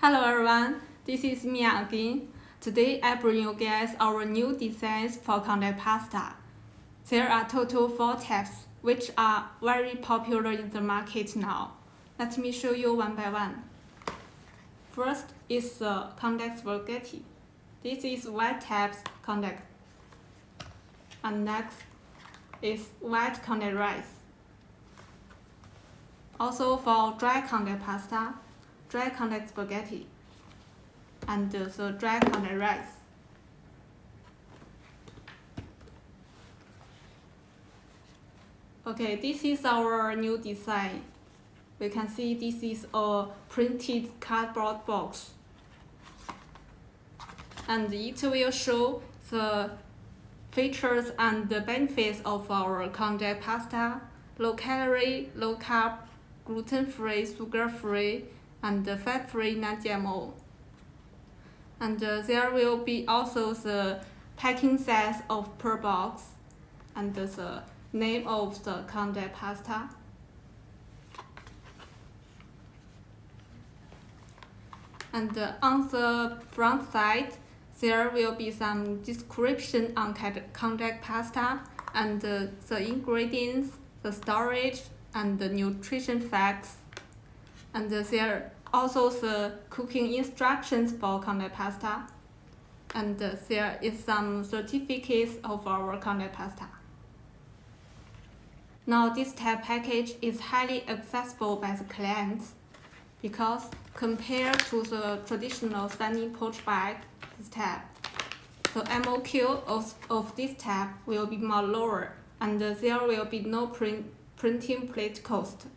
Hello everyone, this is Mia again. Today I bring you guys our new designs for Konjac pasta. There are total 4 types, which are very popular in the market now. Let me show you one by one. First is the Konjac spaghetti. This is white type Konjac. And next is white Konjac rice. Also for dry Konjac pasta, dry Konjac spaghetti, and the dry Konjac rice. Okay, this is our new design. We can see this is a printed cardboard box. And it will show the features and the benefits of our Konjac pasta: low calorie, low carb, gluten-free, sugar-free, and fat-free non-GMO. And there will be also the packing size of per box and the name of the Konjac pasta. And on the front side, there will be some description on Konjac pasta and the ingredients, the storage, and the nutrition facts. And there also the cooking instructions for Konjac pasta. And there is some certificates of our Konjac pasta. Now this type package is highly accessible by the clients because compared to the traditional standing pouch bag, this type, the MOQ of this type will be more lower and there will be no printing plate cost.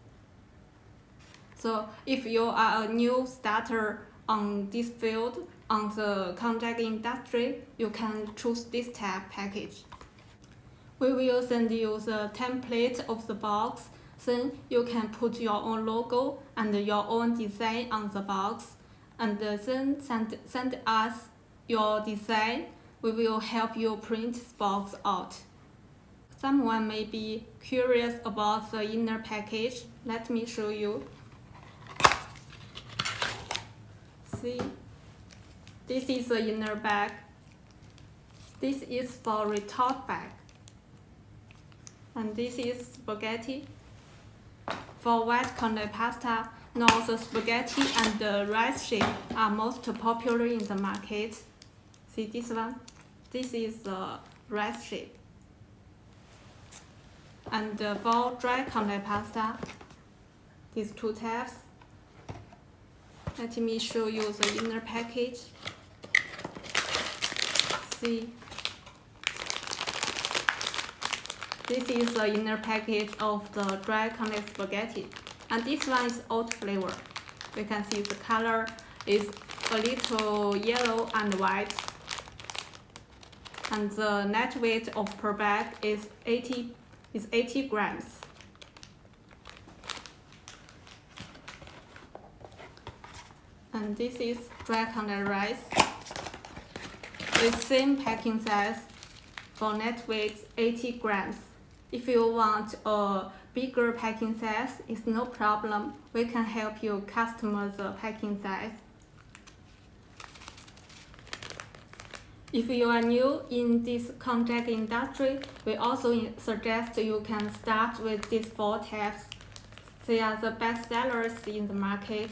So if you are a new starter on this field, on the Konjac industry, you can choose this type package. We will send you the template of the box, then you can put your own logo and your own design on the box, and then send us your design. We will help you print this box out. Someone may be curious about the inner package. Let me show you. See, this is the inner bag. This is for retort bag. And this is spaghetti. For white Konjac pasta, now the spaghetti and the rice shape are most popular in the market. See this one? This is the rice shape. And for dry Konjac pasta, these 2 types. Let me show you the inner package. See, this is the inner package of the dry Konjac spaghetti, and this one is oat flavor. We can see the color is a little yellow and white, and the net weight of per bag is 80 grams. And this is dry Konjac rice with same packing size for net weight 80 grams. If you want a bigger packing size, it's no problem. We can help you customize the packing size. If you are new in this Konjac industry, we also suggest you can start with these 4 types. They are the best sellers in the market: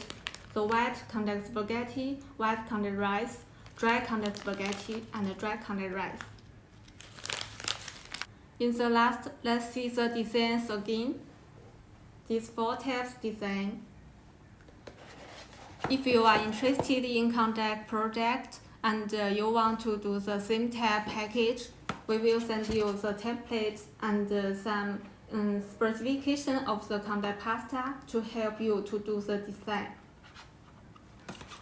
the white Konjac spaghetti, white Konjac rice, dry Konjac spaghetti, and dry Konjac rice. In the last, let's see the designs again. These 4 types design. If you are interested in Konjac project and you want to do the same type package, we will send you the template and some specification of the Konjac pasta to help you to do the design.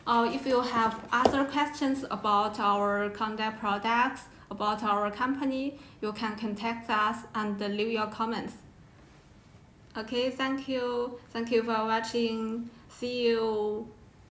Or if you have other questions about our Konjac products, about our company, you can contact us and leave your comments. Okay, thank you. Thank you for watching. See you.